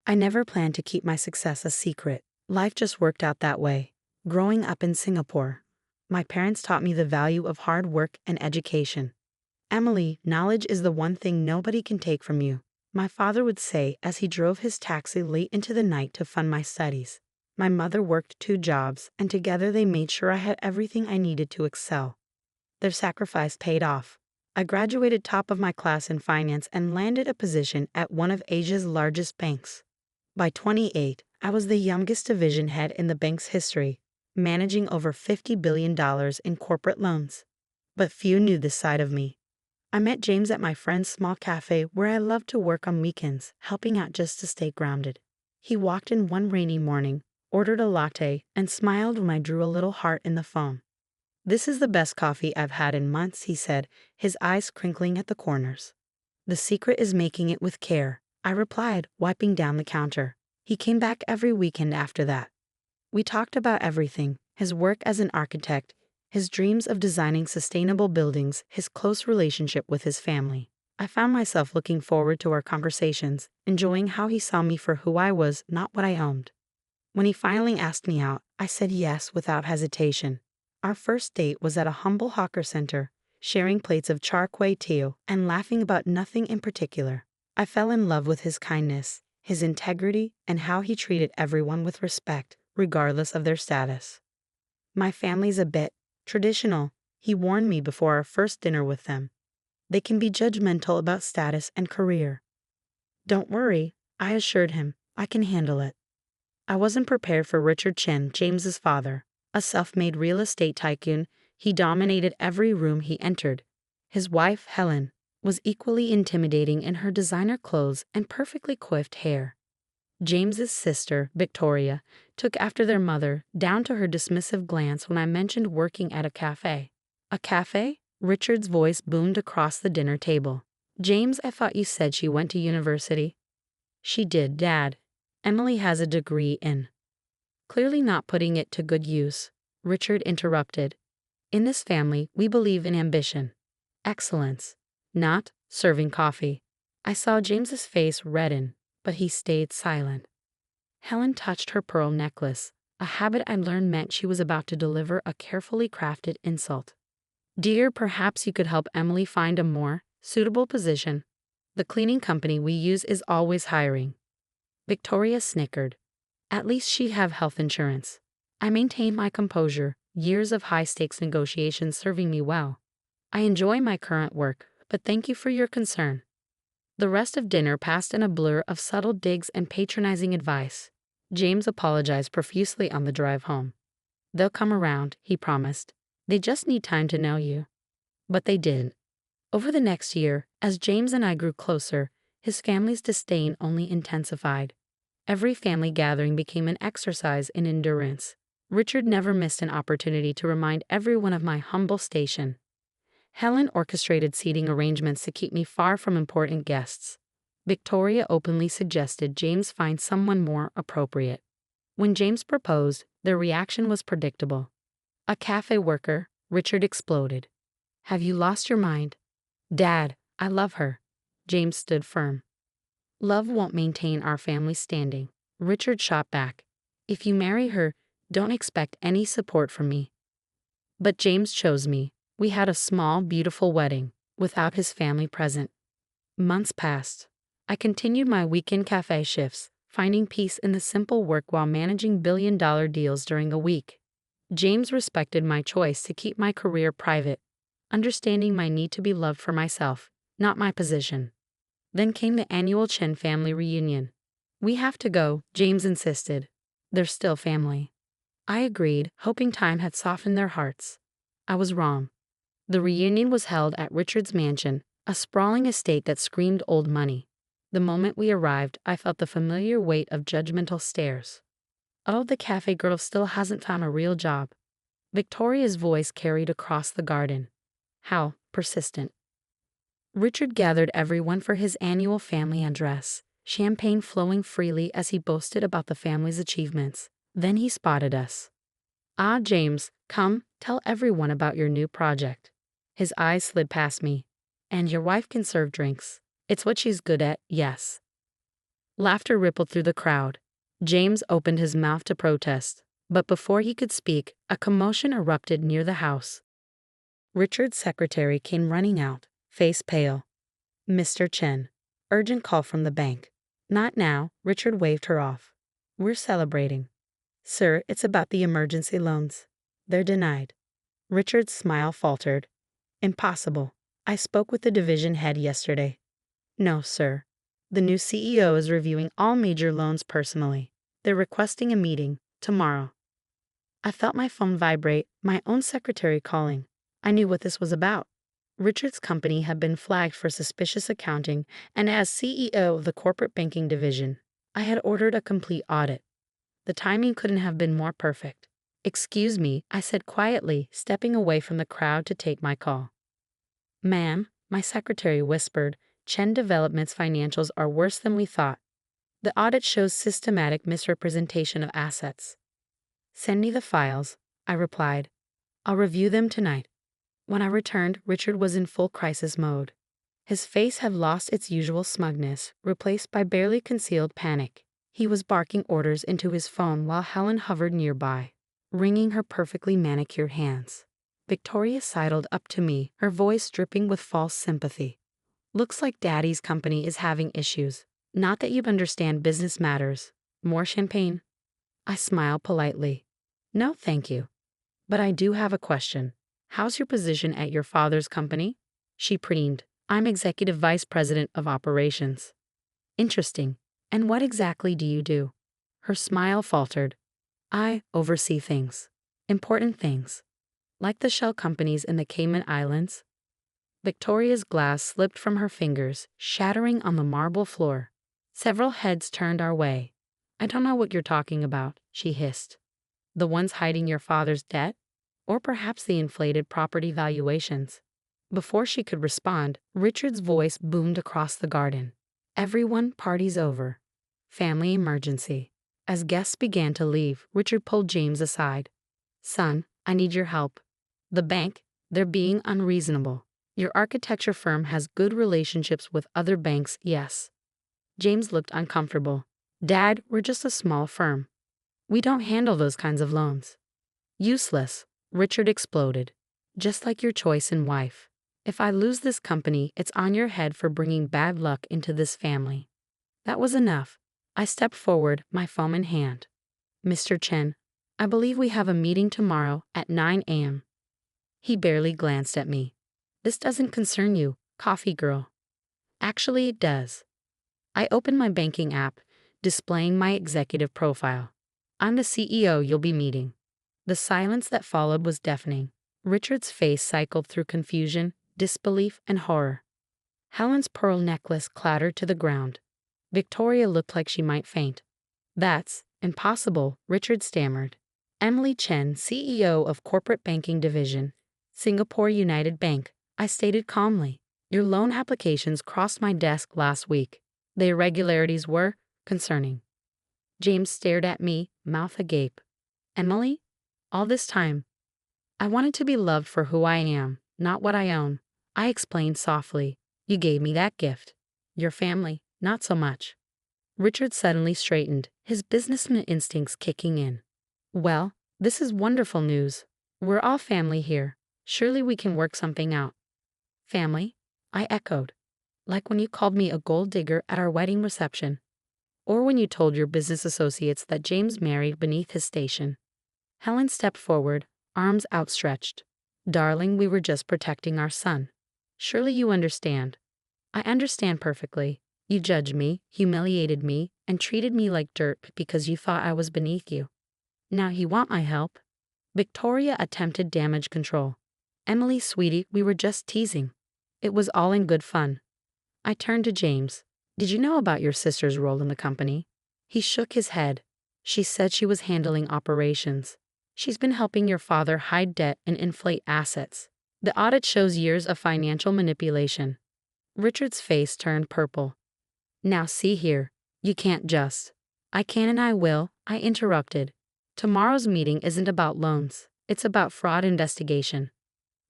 I never planned to keep my success a secret. Life just worked out that way. Growing up in Singapore, my parents taught me the value of hard work and education. Emily, knowledge is the one thing nobody can take from you, my father would say as he drove his taxi late into the night to fund my studies. My mother worked 2 jobs, and together they made sure I had everything I needed to excel. Their sacrifice paid off. I graduated top of my class in finance and landed a position at one of Asia's largest banks. By 28, I was the youngest division head in the bank's history, managing over $50 billion in corporate loans. But few knew this side of me. I met James at my friend's small cafe where I loved to work on weekends, helping out just to stay grounded. He walked in one rainy morning, ordered a latte, and smiled when I drew a little heart in the foam. "This is the best coffee I've had in months," he said, his eyes crinkling at the corners. "The secret is making it with care," I replied, wiping down the counter. He came back every weekend after that. We talked about everything: his work as an architect, his dreams of designing sustainable buildings, his close relationship with his family. I found myself looking forward to our conversations, enjoying how he saw me for who I was, not what I owned. When he finally asked me out, I said yes without hesitation. Our first date was at a humble hawker center, sharing plates of char kway teow and laughing about nothing in particular. I fell in love with his kindness, his integrity, and how he treated everyone with respect, regardless of their status. "My family's a bit traditional," he warned me before our first dinner with them. "They can be judgmental about status and career." "Don't worry," I assured him, "I can handle it." I wasn't prepared for Richard Chen, James's father. A self-made real estate tycoon, he dominated every room he entered. His wife, Helen, was equally intimidating in her designer clothes and perfectly coiffed hair. James's sister, Victoria, took after their mother, down to her dismissive glance when I mentioned working at a cafe. "A cafe?" Richard's voice boomed across the dinner table. "James, I thought you said she went to university." "She did, Dad. Emily has a degree in—" Clearly not putting it to good use, Richard interrupted. "In this family, we believe in ambition. Excellence. Not serving coffee." I saw James's face redden, but he stayed silent. Helen touched her pearl necklace, a habit I learned meant she was about to deliver a carefully crafted insult. "Dear, perhaps you could help Emily find a more suitable position. The cleaning company we use is always hiring." Victoria snickered. "At least she'd have health insurance." I maintained my composure, years of high-stakes negotiations serving me well. "I enjoy my current work, but thank you for your concern." The rest of dinner passed in a blur of subtle digs and patronizing advice. James apologized profusely on the drive home. "They'll come around," he promised. "They just need time to know you." But they did. Over the next year, as James and I grew closer, his family's disdain only intensified. Every family gathering became an exercise in endurance. Richard never missed an opportunity to remind everyone of my humble station. Helen orchestrated seating arrangements to keep me far from important guests. Victoria openly suggested James find someone more appropriate. When James proposed, their reaction was predictable. "A cafe worker," Richard exploded. "Have you lost your mind?" "Dad, I love her." James stood firm. "Love won't maintain our family standing," Richard shot back. "If you marry her, don't expect any support from me." But James chose me. We had a small, beautiful wedding, without his family present. Months passed. I continued my weekend cafe shifts, finding peace in the simple work while managing billion-dollar deals during the week. James respected my choice to keep my career private, understanding my need to be loved for myself, not my position. Then came the annual Chen family reunion. "We have to go," James insisted. "They're still family." I agreed, hoping time had softened their hearts. I was wrong. The reunion was held at Richard's mansion, a sprawling estate that screamed old money. The moment we arrived, I felt the familiar weight of judgmental stares. "Oh, the cafe girl still hasn't found a real job." Victoria's voice carried across the garden. How persistent. Richard gathered everyone for his annual family address, champagne flowing freely as he boasted about the family's achievements. Then he spotted us. "Ah, James, come, tell everyone about your new project." His eyes slid past me. "And your wife can serve drinks. It's what she's good at, yes." Laughter rippled through the crowd. James opened his mouth to protest, but before he could speak, a commotion erupted near the house. Richard's secretary came running out, face pale. "Mr. Chen. Urgent call from the bank." "Not now," Richard waved her off. "We're celebrating." "Sir, it's about the emergency loans." "They're denied." Richard's smile faltered. "Impossible. I spoke with the division head yesterday." "No, sir. The new CEO is reviewing all major loans personally. They're requesting a meeting tomorrow." I felt my phone vibrate, my own secretary calling. I knew what this was about. Richard's company had been flagged for suspicious accounting, and as CEO of the corporate banking division, I had ordered a complete audit. The timing couldn't have been more perfect. "Excuse me," I said quietly, stepping away from the crowd to take my call. "Ma'am," my secretary whispered, "Chen Development's financials are worse than we thought. The audit shows systematic misrepresentation of assets." "Send me the files," I replied. "I'll review them tonight." When I returned, Richard was in full crisis mode. His face had lost its usual smugness, replaced by barely concealed panic. He was barking orders into his phone while Helen hovered nearby, wringing her perfectly manicured hands. Victoria sidled up to me, her voice dripping with false sympathy. "Looks like Daddy's company is having issues. Not that you understand business matters. More champagne?" I smiled politely. "No, thank you. But I do have a question. How's your position at your father's company?" She preened. "I'm Executive Vice President of Operations." "Interesting. And what exactly do you do?" Her smile faltered. "I oversee things. Important things. Like the shell companies in the Cayman Islands." Victoria's glass slipped from her fingers, shattering on the marble floor. Several heads turned our way. "I don't know what you're talking about," she hissed. "The ones hiding your father's debt? Or perhaps the inflated property valuations?" Before she could respond, Richard's voice boomed across the garden. "Everyone, party's over. Family emergency." As guests began to leave, Richard pulled James aside. "Son, I need your help. The bank, they're being unreasonable. Your architecture firm has good relationships with other banks, yes." James looked uncomfortable. "Dad, we're just a small firm. We don't handle those kinds of loans." "Useless," Richard exploded. "Just like your choice in wife. If I lose this company, it's on your head for bringing bad luck into this family." That was enough. I stepped forward, my phone in hand. "Mr. Chen, I believe we have a meeting tomorrow at 9 a.m. He barely glanced at me. "This doesn't concern you, coffee girl." "Actually, it does." I opened my banking app, displaying my executive profile. "I'm the CEO you'll be meeting." The silence that followed was deafening. Richard's face cycled through confusion, disbelief, and horror. Helen's pearl necklace clattered to the ground. Victoria looked like she might faint. "That's impossible," Richard stammered. "Emily Chen, CEO of Corporate Banking Division, Singapore United Bank," I stated calmly. "Your loan applications crossed my desk last week. The irregularities were concerning." James stared at me, mouth agape. "Emily? All this time?" "I wanted to be loved for who I am, not what I own," I explained softly. "You gave me that gift. Your family, not so much." Richard suddenly straightened, his businessman instincts kicking in. "Well, this is wonderful news. We're all family here. Surely we can work something out." "Family?" I echoed. "Like when you called me a gold digger at our wedding reception. Or when you told your business associates that James married beneath his station." Helen stepped forward, arms outstretched. "Darling, we were just protecting our son. Surely you understand." "I understand perfectly. You judged me, humiliated me, and treated me like dirt because you thought I was beneath you. Now you want my help." Victoria attempted damage control. "Emily, sweetie, we were just teasing. It was all in good fun." I turned to James. "Did you know about your sister's role in the company?" He shook his head. "She said she was handling operations. She's been helping your father hide debt and inflate assets. The audit shows years of financial manipulation." Richard's face turned purple. "Now see here. You can't just." "I can and I will," I interrupted. "Tomorrow's meeting isn't about loans. It's about fraud investigation."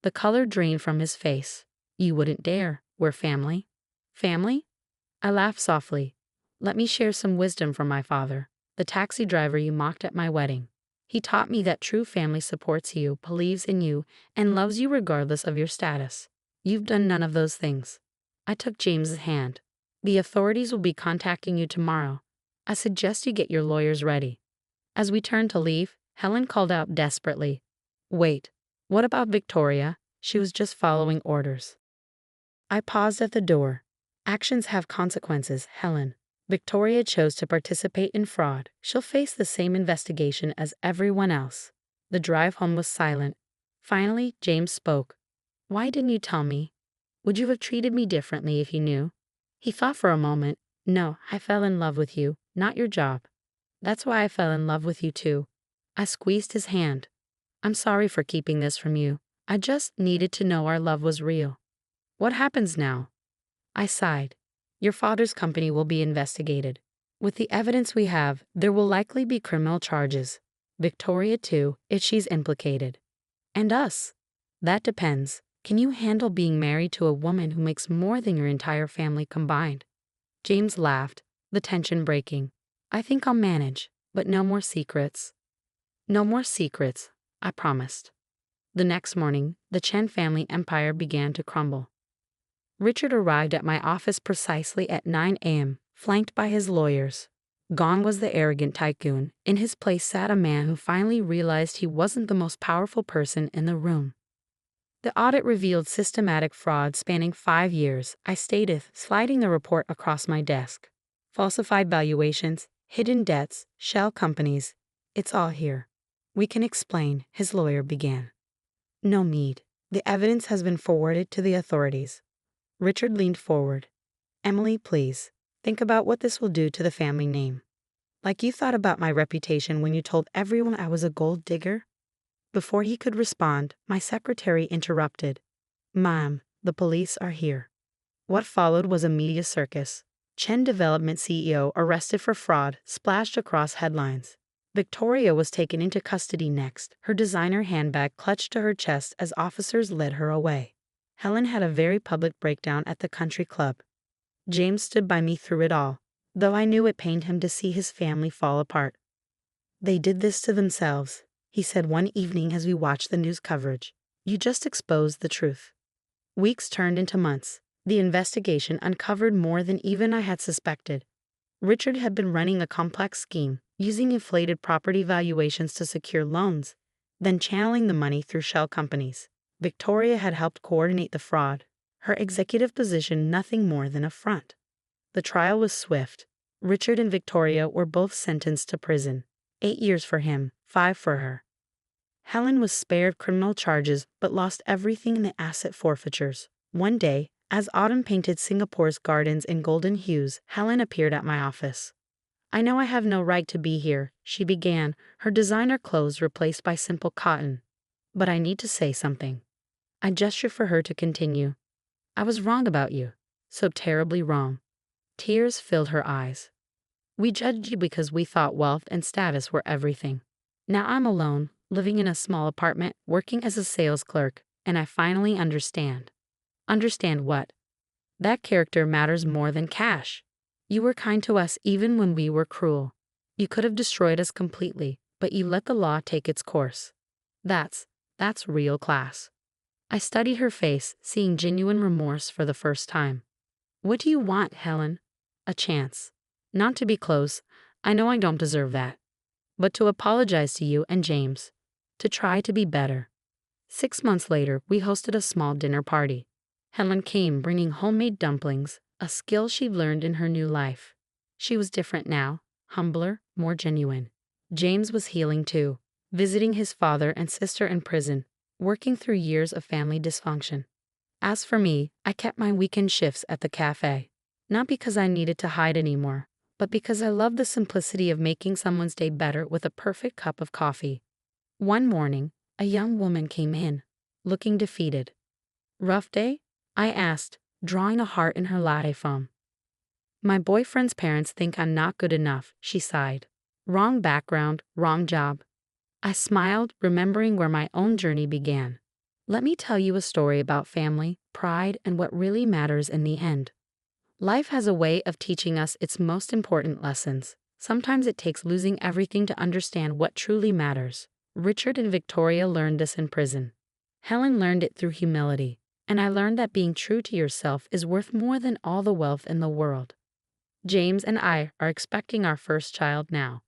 The color drained from his face. "You wouldn't dare. We're family." "Family?" I laughed softly. Let me share some wisdom from my father, the taxi driver you mocked at my wedding. He taught me that true family supports you, believes in you, and loves you regardless of your status. You've done none of those things. I took James's hand. The authorities will be contacting you tomorrow. I suggest you get your lawyers ready. As we turned to leave, Helen called out desperately, "Wait, what about Victoria? She was just following orders." I paused at the door. Actions have consequences, Helen. Victoria chose to participate in fraud. She'll face the same investigation as everyone else. The drive home was silent. Finally, James spoke. "Why didn't you tell me? Would you have treated me differently if you knew?" He thought for a moment. "No, I fell in love with you, not your job." "That's why I fell in love with you too." I squeezed his hand. "I'm sorry for keeping this from you. I just needed to know our love was real." "What happens now?" I sighed. "Your father's company will be investigated. With the evidence we have, there will likely be criminal charges. Victoria too, if she's implicated. And us. That depends. Can you handle being married to a woman who makes more than your entire family combined?" James laughed, the tension breaking. "I think I'll manage, but no more secrets." "No more secrets," I promised. The next morning, the Chen family empire began to crumble. Richard arrived at my office precisely at 9 a.m., flanked by his lawyers. Gone was the arrogant tycoon. In his place sat a man who finally realized he wasn't the most powerful person in the room. The audit revealed systematic fraud spanning 5 years, I stated, sliding the report across my desk. "Falsified valuations, hidden debts, shell companies. It's all here." "We can explain," his lawyer began. "No need. The evidence has been forwarded to the authorities." Richard leaned forward. "Emily, please, think about what this will do to the family name. Like you thought about my reputation when you told everyone I was a gold digger?" Before he could respond, my secretary interrupted. "Ma'am, the police are here." What followed was a media circus. Chen Development CEO arrested for fraud splashed across headlines. Victoria was taken into custody next, her designer handbag clutched to her chest as officers led her away. Helen had a very public breakdown at the country club. James stood by me through it all, though I knew it pained him to see his family fall apart. "They did this to themselves," he said one evening as we watched the news coverage. "You just exposed the truth." Weeks turned into months. The investigation uncovered more than even I had suspected. Richard had been running a complex scheme, using inflated property valuations to secure loans, then channeling the money through shell companies. Victoria had helped coordinate the fraud, her executive position nothing more than a front. The trial was swift. Richard and Victoria were both sentenced to prison. 8 years for him, 5 for her. Helen was spared criminal charges but lost everything in the asset forfeitures. One day, as autumn painted Singapore's gardens in golden hues, Helen appeared at my office. "I know I have no right to be here," she began, her designer clothes replaced by simple cotton. "But I need to say something." I gestured for her to continue. "I was wrong about you. So terribly wrong." Tears filled her eyes. "We judged you because we thought wealth and status were everything. Now I'm alone, living in a small apartment, working as a sales clerk, and I finally understand." "Understand what?" "That character matters more than cash. You were kind to us even when we were cruel. You could have destroyed us completely, but you let the law take its course. That's real class." I studied her face, seeing genuine remorse for the first time. "What do you want, Helen?" "A chance. Not to be close. I know I don't deserve that. But to apologize to you and James. To try to be better." 6 months later, we hosted a small dinner party. Helen came bringing homemade dumplings, a skill she'd learned in her new life. She was different now, humbler, more genuine. James was healing too, visiting his father and sister in prison, working through years of family dysfunction. As for me, I kept my weekend shifts at the cafe. Not because I needed to hide anymore, but because I loved the simplicity of making someone's day better with a perfect cup of coffee. One morning, a young woman came in, looking defeated. "Rough day?" I asked, drawing a heart in her latte foam. "My boyfriend's parents think I'm not good enough," she sighed. "Wrong background, wrong job." I smiled, remembering where my own journey began. "Let me tell you a story about family, pride, and what really matters in the end." Life has a way of teaching us its most important lessons. Sometimes it takes losing everything to understand what truly matters. Richard and Victoria learned this in prison. Helen learned it through humility. And I learned that being true to yourself is worth more than all the wealth in the world. James and I are expecting our first child now.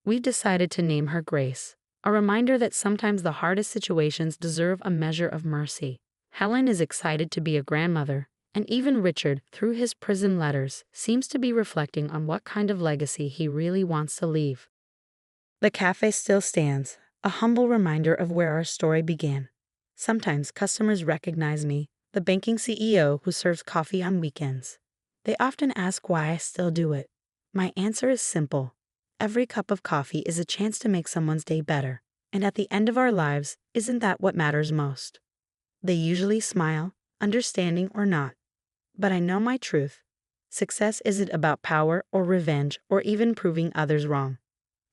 We've decided to name her Grace, a reminder that sometimes the hardest situations deserve a measure of mercy. Helen is excited to be a grandmother, and even Richard, through his prison letters, seems to be reflecting on what kind of legacy he really wants to leave. The cafe still stands, a humble reminder of where our story began. Sometimes customers recognize me, the banking CEO who serves coffee on weekends. They often ask why I still do it. My answer is simple. Every cup of coffee is a chance to make someone's day better, and at the end of our lives, isn't that what matters most? They usually smile, understanding or not. But I know my truth. Success isn't about power or revenge or even proving others wrong.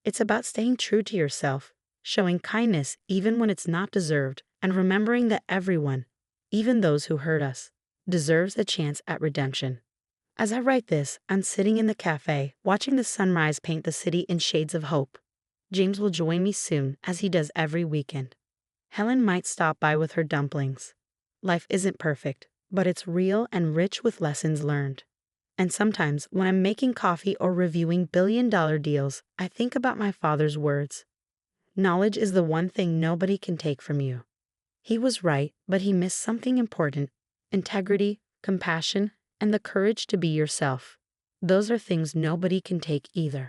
It's about staying true to yourself, showing kindness even when it's not deserved, and remembering that everyone, even those who hurt us, deserves a chance at redemption. As I write this, I'm sitting in the cafe, watching the sunrise paint the city in shades of hope. James will join me soon, as he does every weekend. Helen might stop by with her dumplings. Life isn't perfect, but it's real and rich with lessons learned. And sometimes, when I'm making coffee or reviewing billion-dollar deals, I think about my father's words. Knowledge is the one thing nobody can take from you. He was right, but he missed something important: integrity, compassion, and the courage to be yourself. Those are things nobody can take either.